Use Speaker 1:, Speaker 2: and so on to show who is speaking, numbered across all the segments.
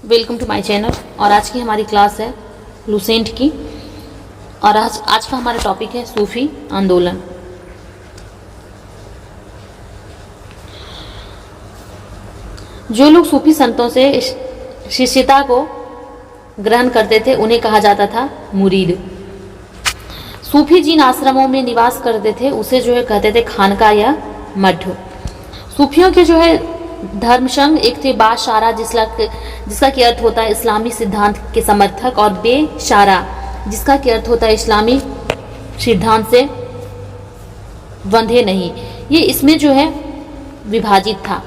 Speaker 1: Welcome to my channel. और आज की हमारी क्लास है लुसेंट की। और आज का हमारा टॉपिक है सूफी आंदोलन। जो लोग सूफी संतों से शिष्यता को ग्रहण करते थे उन्हें कहा जाता था मुरीद। सूफी जिन आश्रमों में निवास करते थे उसे कहते थे खानका या मठ। सूफियों के धर्म संघ एक थे बाशारा जिसका की अर्थ होता है इस्लामी सिद्धांत के समर्थक, और बेशारा जिसका की अर्थ होता है इस्लामी सिद्धांत से बंधे नहीं। ये इसमें विभाजित था।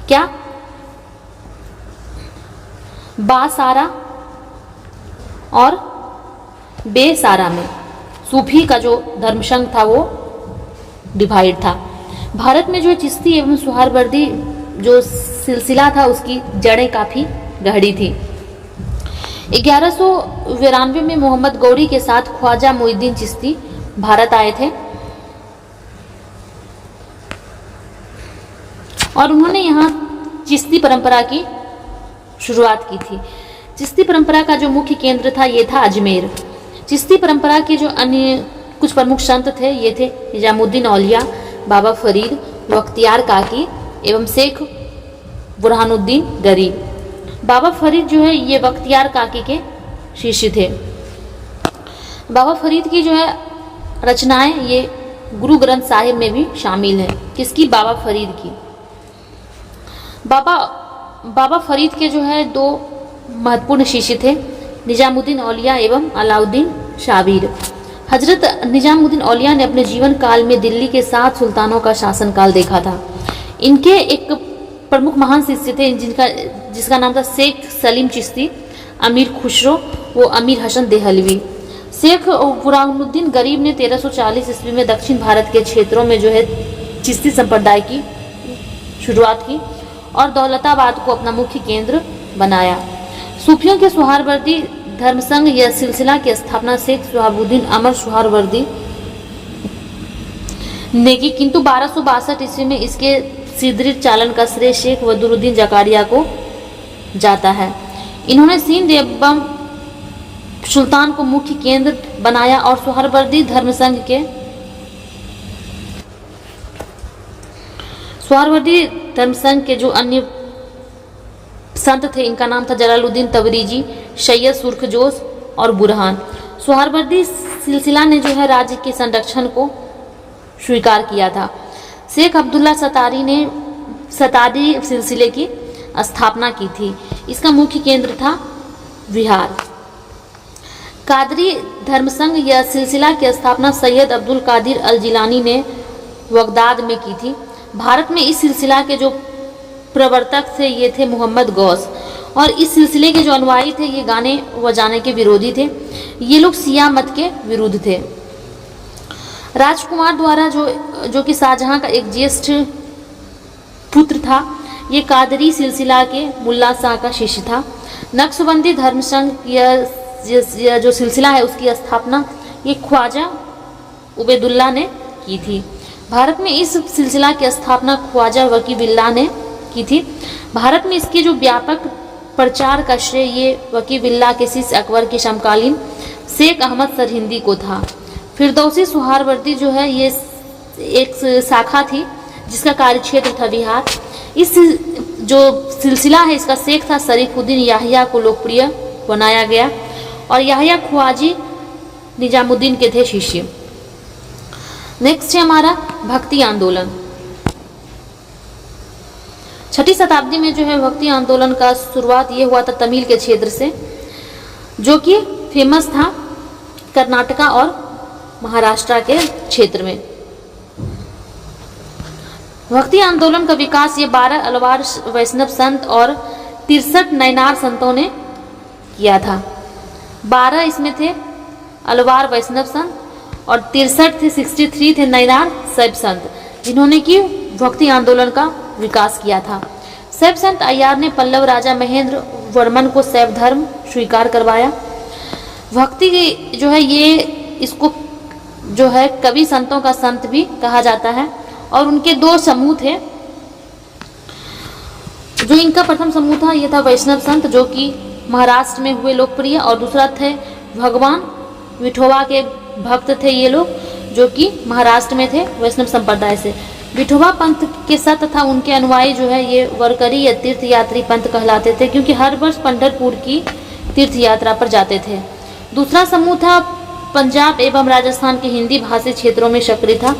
Speaker 1: क्या बासारा और बेसारा में सूफी का जो धर्म संघ था वो डिवाइड था। भारत में चिश्ती एवं सुहरावर्दी जो सिलसिला था उसकी जड़ें काफ़ी गहरी थी। 1192 में मोहम्मद गौरी के साथ ख्वाजा मोइनुद्दीन चिश्ती भारत आए थे और उन्होंने यहाँ चिश्ती परंपरा की शुरुआत की थी। चिश्ती परंपरा का जो मुख्य केंद्र था ये था अजमेर। चिश्ती परंपरा के जो अन्य कुछ प्रमुख संत थे ये थे निजामुद्दीन औलिया, बाबा फरीद, बख्तियार काकी एवं शेख बुरहानुद्दीन गरीब। बाबा फरीद ये बख्तियार काकी के शिष्य थे। बाबा फरीद की रचनाएं ये गुरु ग्रंथ साहिब में भी शामिल है। किसकी? बाबा फरीद की। बाबा फरीद के दो महत्वपूर्ण शिष्य थे, निजामुद्दीन औलिया एवं अलाउद्दीन शाबिर। हजरत निजामुद्दीन औलिया ने अपने जीवन काल में दिल्ली के 7 सुल्तानों का शासनकाल देखा था। इनके एक प्रमुख महान शिष्य थे जिसका नाम था शेख सलीम चिश्ती, अमीर खुसरो वो अमीर हसन देहलवी। शेख बुरहानुद्दीन गरीब ने 1340 ईस्वी में दक्षिण भारत के क्षेत्रों में चिश्ती संप्रदाय की शुरुआत की और दौलताबाद को अपना मुख्य केंद्र बनाया। सूफियों के सुहरावर्दी धर्म संघ या सिलसिला की स्थापना शेख सुहाबुद्दीन अमर सुहरावर्दी ने की, किंतु 1262 ईस्वी में इसके सुदृढ़ चालन का श्रेय शेख बदरुद्दीन जकारिया को जाता है। इन्होंने सिंध एवं सुल्तान को मुख्य केंद्र बनाया और सुहरावर्दी धर्म संघ के जो अन्य संत थे इनका नाम था जलालुद्दीन तबरीजी, सैयद सुर्खजोश और बुरहान। सुहरावर्दी सिलसिला ने राज्य के संरक्षण को स्वीकार किया था। शेख अब्दुल्ला सतारी ने सतारी सिलसिले की स्थापना की थी। इसका मुख्य केंद्र था बिहार। कादरी धर्म संघ या सिलसिला की स्थापना सैयद अब्दुल कादिर अल जिलानी ने बगदाद में की थी। भारत में इस सिलसिला के जो प्रवर्तक थे ये थे मोहम्मद गौस, और इस सिलसिले के जो अनुयायी थे ये गाने बजाने के विरोधी थे। ये लोग शिया मत के विरुद्ध थे। राजकुमार द्वारा जो कि शाहजहां का एक ज्येष्ठ पुत्र था, ये कादरी सिलसिला के मुल्ला शाह का शिष्य था। नक्शबंदी धर्म संघ या जो सिलसिला है उसकी स्थापना ये ख्वाजा उबैदुल्लाह ने की थी। भारत में इस सिलसिला की स्थापना ख्वाजा वकीबिल्लाह ने की थी। भारत में इसके जो व्यापक प्रचार का श्रेय ये वकीबिल्लाह के शिष्य अकबर के समकालीन शेख अहमद सरहिंदी को था। फिरदौसी सुहरावर्दी ये एक शाखा थी जिसका कार्यक्षेत्र था बिहार। इस जो सिलसिला है इसका शेख था शरीफुद्दीन याहिया को लोकप्रिय बनाया गया और याहिया ख्वाजी निजामुद्दीन के थे शिष्य। नेक्स्ट है हमारा भक्ति आंदोलन। 6ठी शताब्दी में भक्ति आंदोलन का शुरुआत ये हुआ था तमिल के क्षेत्र से, जो कि फेमस था कर्नाटका और महाराष्ट्र के क्षेत्र में। भक्ति आंदोलन का विकास ये 12 अलवार वैष्णव संत और 63 नैनार संतों ने किया था। 12 इसमें थे अलवार वैष्णव संत और 63 थे नैनार शैव संत, जिन्होंने की भक्ति आंदोलन का विकास किया था। शैव संत अय्यार ने पल्लव राजा महेंद्र वर्मन को शैव धर्म स्वीकार करवाया। भक्ति ये इसको कवि संतों का संत भी कहा जाता है और उनके 2 समूह थे। जो इनका प्रथम समूह था ये था वैष्णव संत, जो कि महाराष्ट्र में हुए लोकप्रिय, और दूसरा थे भगवान विठोबा के भक्त थे ये लोग, जो कि महाराष्ट्र में थे वैष्णव संप्रदाय से। विठोबा पंथ के साथ तथा उनके अनुयायी जो है ये वरकरी या तीर्थ यात्री पंथ कहलाते थे, क्योंकि हर वर्ष पंढरपुर की तीर्थ यात्रा पर जाते थे। दूसरा समूह था पंजाब एवं राजस्थान के हिंदी भाषी क्षेत्रों में सक्रिय था,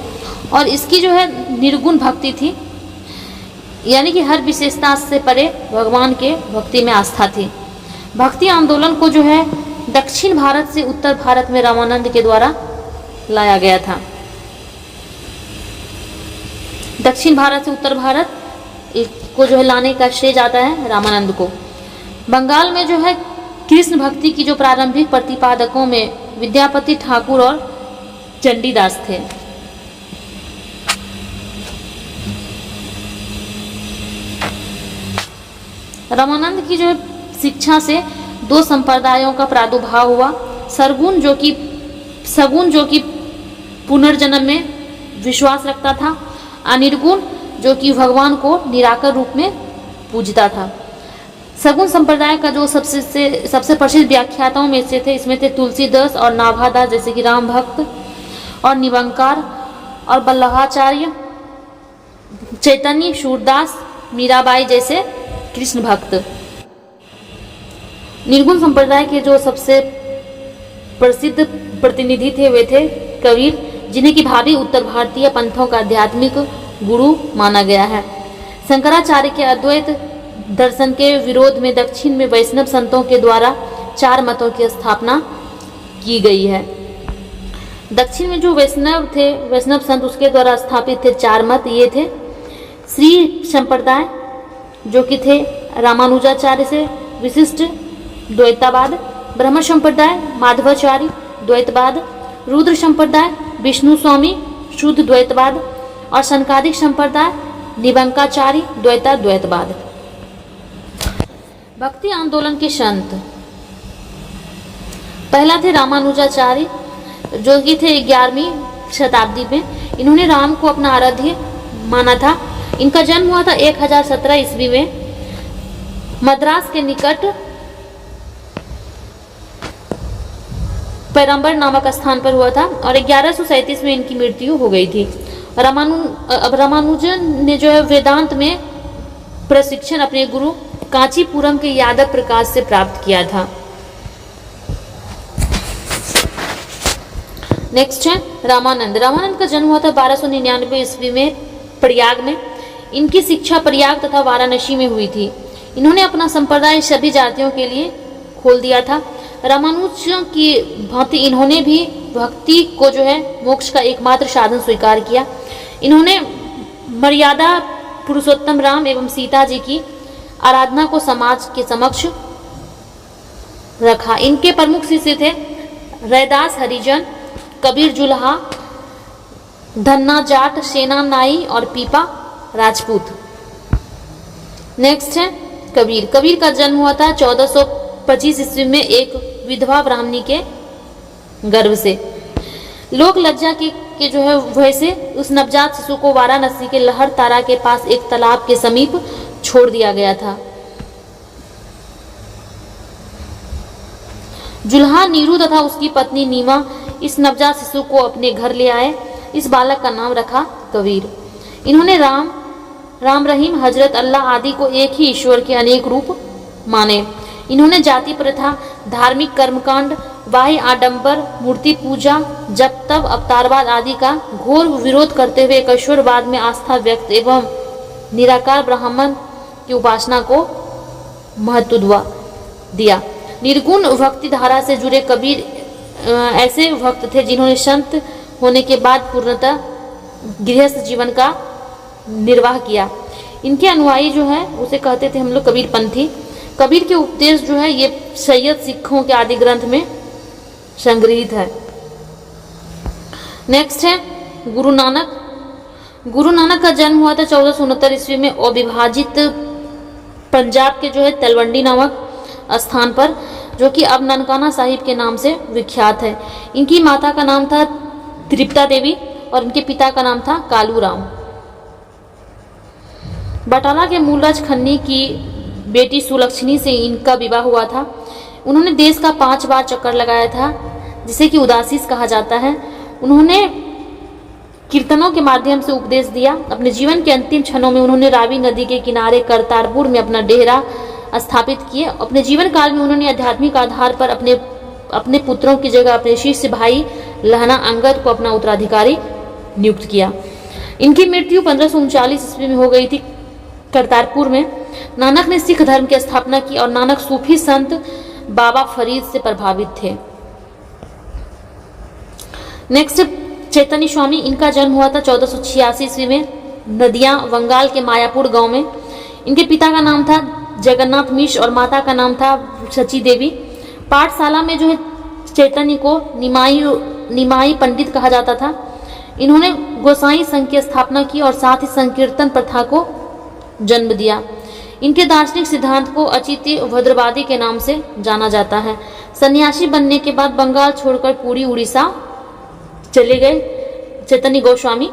Speaker 1: और इसकी जो है निर्गुण भक्ति थी, यानी कि हर विशेषता से परे भगवान के भक्ति में आस्था थी। भक्ति आंदोलन को जो है दक्षिण भारत से उत्तर भारत में रामानंद के द्वारा लाया गया था। दक्षिण भारत से उत्तर भारत को जो है लाने का श्रेय जाता है रामानंद को। बंगाल में जो है कृष्ण भक्ति की जो प्रारंभिक प्रतिपादकों में विद्यापति ठाकुर और चंडीदास थे। रामानंद की जो शिक्षा से दो संप्रदायों का प्रादुर्भाव हुआ। सगुण जो कि पुनर्जन्म में विश्वास रखता था, अनिर्गुण जो कि भगवान को निराकार रूप में पूजता था। सगुण संप्रदाय का जो सबसे प्रसिद्ध व्याख्याताओं में से थे, इसमें थे तुलसीदास और नाभादास, जैसे कि राम भक्त और निबंकार और वल्लभाचार्य, चैतन्य, सूरदास, मीराबाई जैसे कृष्ण भक्त। निर्गुण संप्रदाय के जो सबसे प्रसिद्ध प्रतिनिधि थे वे थे कबीर, जिन्हें कि भावी उत्तर भारतीय पंथों का आध्यात्मिक गुरु माना गया है। शंकराचार्य के अद्वैत दर्शन के विरोध में दक्षिण में वैष्णव संतों के द्वारा 4 मतों की स्थापना की गई है। दक्षिण में जो वैष्णव संत उसके द्वारा स्थापित थे 4 मत, ये थे श्री संप्रदाय, जो कि थे रामानुजाचार्य से विशिष्ट द्वैतवाद, ब्रह्म संप्रदाय माधवाचार्य द्वैतवाद, रुद्र संप्रदाय विष्णु स्वामी शुद्ध द्वैतवाद, और शनकादिक संप्रदाय निबंकाचार्य द्वैतवाद। भक्ति आंदोलन के संत, पहला थे रामानुजाचार्य, जो कि थे 11वीं शताब्दी में। इन्होंने राम को अपना आराध्य माना था। इनका जन्म हुआ था 1017 ईस्वी में मद्रास के निकट पैरंबर नामक स्थान पर हुआ था, और 1137 में इनकी मृत्यु हो गई थी। रामानुजन ने जो है वेदांत में प्रशिक्षण अपने गुरु कांचीपुरम के यादव प्रकाश से प्राप्त किया था। नेक्स्ट है रामानंद। रामानंद का जन्म हुआ था 1299 ईस्वी में प्रयाग में। इनकी शिक्षा प्रयाग तथा वाराणसी में हुई थी। इन्होंने अपना संप्रदाय सभी जातियों के लिए खोल दिया था। रामानुज की भांति इन्होंने भी भक्ति को जो है मोक्ष का एकमात्र साधन स्वीकार किया। इन्होंने मर्यादा पुरुषोत्तम राम एवं सीता जी की आराधना को समाज के समक्ष रखा। इनके प्रमुख शिष्य थे रैदास हरिजन, कबीर जुल्हा, धन्ना जाट, सेना नाई और पीपा राजपूत। नेक्स्ट है कबीर। कबीर का जन्म हुआ था 1425 ईस्वी में एक विधवा ब्राह्मणी के गर्भ से। लोक लज्जा के जो है वैसे उस नवजात शिशु को वाराणसी के लहर तारा के पास एक तालाब के समीप छोड़ दिया गया था। जुल्हा नीरू तथा उसकी पत्नी नीमा इस नवजात शिशु को अपने घर ले आए। इस बालक का नाम रखा कबीर। इन्होंने राम रहीम, हजरत अल्लाह आदि को एक ही ईश्वर के अनेक रूप माने। इन्होंने जाति प्रथा, धार्मिक कर्मकांड, बाह्य आडंबर, मूर्ति पूजा, जप तप, अवतारवाद आदि का घोर विरोध करते हुए ईश्वरवाद में आस्था व्यक्त एवं निराकार ब्राह्मण की उपासना को महत्व दिया। निर्गुण भक्ति धारा से जुड़े कबीर ऐसे भक्त थे जिन्होंने संत होने के बाद पूर्णतः गृहस्थ जीवन का निर्वाह किया। इनके अनुयायी जो है उसे कहते थे हम लोग कबीर पंथी। कबीर के उपदेश जो है ये सैयद सिखों के आदि ग्रंथ में संग्रहित है। नेक्स्ट है गुरु नानक। गुरु नानक का जन्म हुआ था 1469 ईस्वी में अविभाजित पंजाब के जो है तलवंडी नामक स्थान पर, जो कि अब ननकाना साहिब के नाम से विख्यात है। इनकी माता का नाम था तृप्ता देवी और इनके पिता का नाम था कालू राम। बटाला के मूलराज खन्नी की बेटी सुलक्षणी से इनका विवाह हुआ था। उन्होंने देश का 5 बार चक्कर लगाया था, जिसे कि उदासीस कहा जाता है। उन्होंने कीर्तनों के माध्यम से उपदेश दिया। अपने जीवन के अंतिम क्षणों में उन्होंने रावी नदी के किनारे करतारपुर में अपना डेरा स्थापित किए। अपने जीवन काल में उन्होंने आध्यात्मिक आधार पर अपने पुत्रों की जगह अपने शिष्य भाई लहना अंगद को अपना उत्तराधिकारी नियुक्त किया। इनकी मृत्यु 1539 ईस्वी में हो गई थी करतारपुर में। नानक ने सिख धर्म की स्थापना की और नानक सूफी संत बाबा फरीद से प्रभावित थे। नेक्स्ट, चैतन्य स्वामी। इनका जन्म हुआ था 1486 ईस्वी में नदिया बंगाल के मायापुर गांव में। इनके पिता का नाम था जगन्नाथ मिश्र और माता का नाम था सची देवी। पाठशाला में जो है चैतन्य को निमाई पंडित कहा जाता था। इन्होंने गोसाई संघ की स्थापना की और साथ ही संकीर्तन प्रथा को जन्म दिया। इनके दार्शनिक सिद्धांत को अचित्य भद्रवादी के नाम से जाना जाता है। सन्यासी बनने के बाद बंगाल छोड़कर पूरी उड़ीसा चले गए चैतन्य गोस्वामी।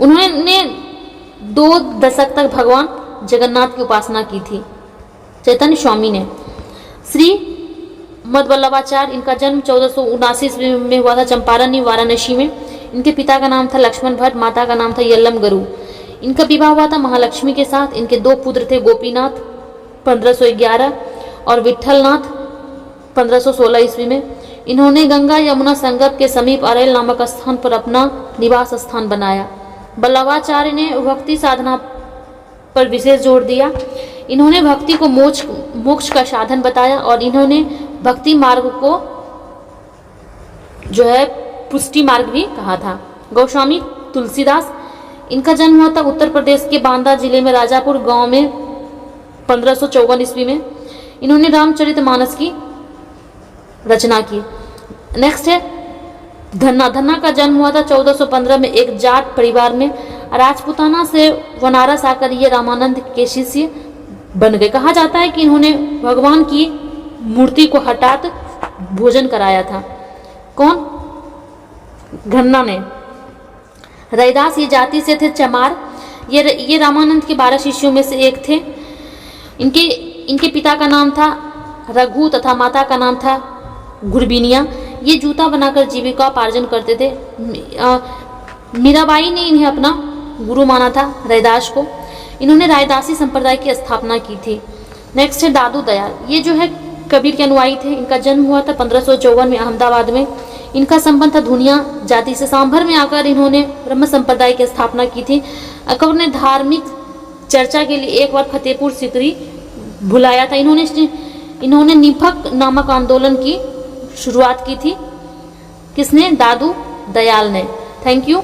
Speaker 1: उन्होंने 2 दशक तक भगवान जगन्नाथ की उपासना की थी चैतन्य स्वामी ने। श्री मध्वल्लभाचार्य। इनका जन्म 1479 ईस्वी में हुआ था चंपारण वाराणसी में। इनके पिता का नाम था लक्ष्मण भट्ट, माता का नाम था यल्लम गरु। इनका विवाह हुआ था महालक्ष्मी के साथ। इनके 2 पुत्र थे, गोपीनाथ 1511 और विठलनाथ 1516 ईस्वी में। इन्होंने गंगा यमुना संगम के समीप अरेल नामक स्थान पर अपना निवास स्थान बनाया। वल्लभाचार्य ने भक्ति साधना पर विशेष जोर दिया। इन्होंने भक्ति को मोक्ष का साधन बताया और इन्होंने भक्ति मार्ग को जो है पुष्टि मार्ग भी कहा था। गोस्वामी तुलसीदास। इनका जन्म हुआ था उत्तर प्रदेश के बांदा जिले में राजापुर गांव में 1554 ईस्वी में। इन्होंने रामचरितमानस की रचना की। नेक्स्ट है धन्ना। धन्ना का जन्म हुआ था 1415 में एक जाट परिवार में। राजपुताना से बनारस आकर ये रामानंद के शिष्य बन गए। कहा जाता है कि इन्होंने भगवान की मूर्ति को हटात भोजन कराया था। कौन? घन्ना ने। रैदास ये जाति से थे चमार। ये रामानंद के 12 शिष्यों में से एक थे। इनके पिता का नाम था रघु तथा माता का नाम था गुरबिनिया। ये जूता बनाकर जीविका पार्जन करते थे। मीराबाई ने इन्हें अपना गुरु माना था रैदास को। इन्होंने रायदासी संप्रदाय की स्थापना की थी। नेक्स्ट है दादू दयाल। ये जो है कबीर के अनुयायी थे। इनका जन्म हुआ था 1554 में अहमदाबाद में। इनका संबंध था धुनिया जाति से। सांभर में आकर इन्होंने ब्रह्म संप्रदाय की स्थापना की थी। अकबर ने धार्मिक चर्चा के लिए एक बार फतेहपुर सीकरी बुलाया था। इन्होंने निफक नामक आंदोलन की शुरुआत की थी। किसने? दादू दयाल ने। Thank you.